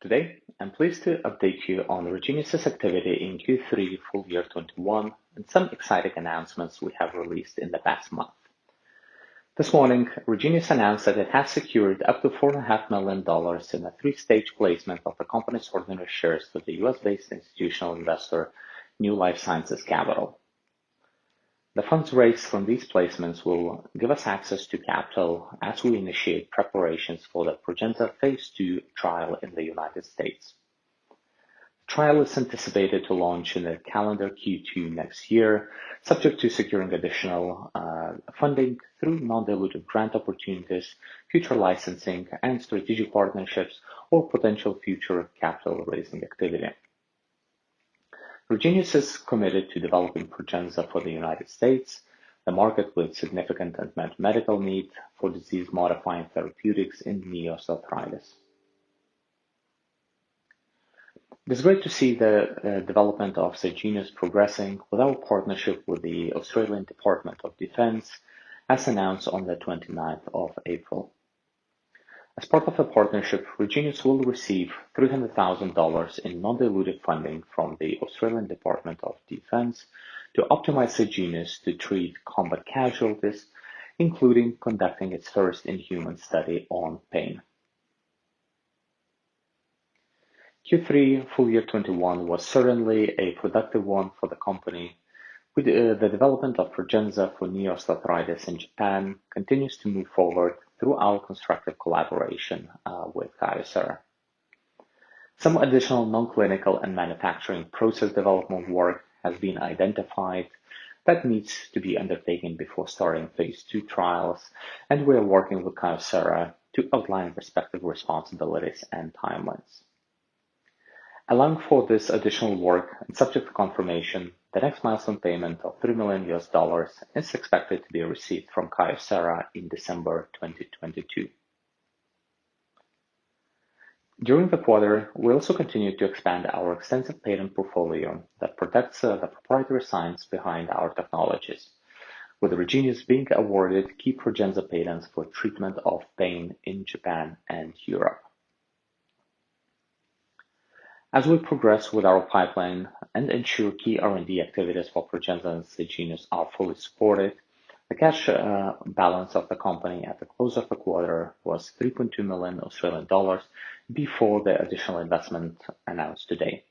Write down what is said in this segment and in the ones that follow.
Today, I'm pleased to update you on Regeneus' activity in Q3 full year 21 and some exciting announcements we have released in the past month. This morning, Regeneus announced that it has secured up to $4.5 million in a three-stage placement of the company's ordinary shares to the US-based institutional investor New Life Sciences Capital. The funds raised from these placements will give us access to capital as we initiate preparations for the Progenza Phase 2 trial in the United States. The trial is anticipated to launch in the calendar Q2 next year, subject to securing additional funding through non-dilutive grant opportunities, future licensing, and strategic partnerships, or potential future capital raising activity. Regeneus is committed to developing Progenza for the United States, the market with significant unmet medical need for disease-modifying therapeutics in knee osteoarthritis. It is great to see the development of Regeneus progressing with our partnership with the Australian Department of Defence, as announced on the 29th of April. As part of the partnership, Regeneus will receive $300,000 in non-dilutive funding from the Australian Department of Defence to optimize Regeneus to treat combat casualties, including conducting its first in-human study on pain. Q3 full year 21 was certainly a productive one for the company, with the development of Progenza for knee osteoarthritis in Japan continues to move forward through our constructive collaboration with Kyocera. Some additional non-clinical and manufacturing process development work has been identified that needs to be undertaken before starting Phase 2 trials, and we are working with Kyocera to outline respective responsibilities and timelines. Allowing for this additional work and subject to confirmation, the next milestone payment of $3 million is expected to be received from Kyocera in December 2022. During the quarter, we also continued to expand our extensive patent portfolio that protects the proprietary science behind our technologies, with Regeneus being awarded key Progenza patents for treatment of pain in Japan and Europe. As we progress with our pipeline and ensure key R&D activities for Progenza and Regeneus are fully supported, the cash balance of the company at the close of the quarter was $3.2 million Australian dollars before the additional investment announced today.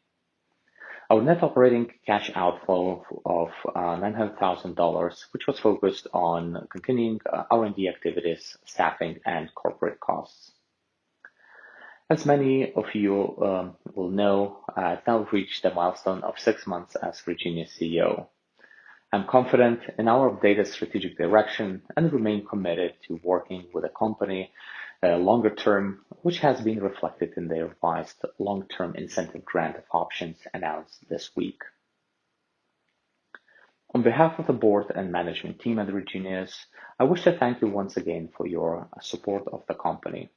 Our net operating cash outflow of $900,000, which was focused on continuing R&D activities, staffing, and corporate costs. As many of you will know, I've now reached the milestone of 6 months as Regeneus CEO. I'm confident in our updated strategic direction and remain committed to working with the company longer term, which has been reflected in the revised long-term incentive grant of options announced this week. On behalf of the board and management team at Regeneus, I wish to thank you once again for your support of the company.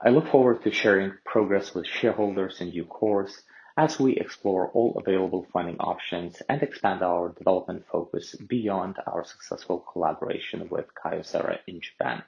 I look forward to sharing progress with shareholders in due course as we explore all available funding options and expand our development focus beyond our successful collaboration with Kyocera in Japan.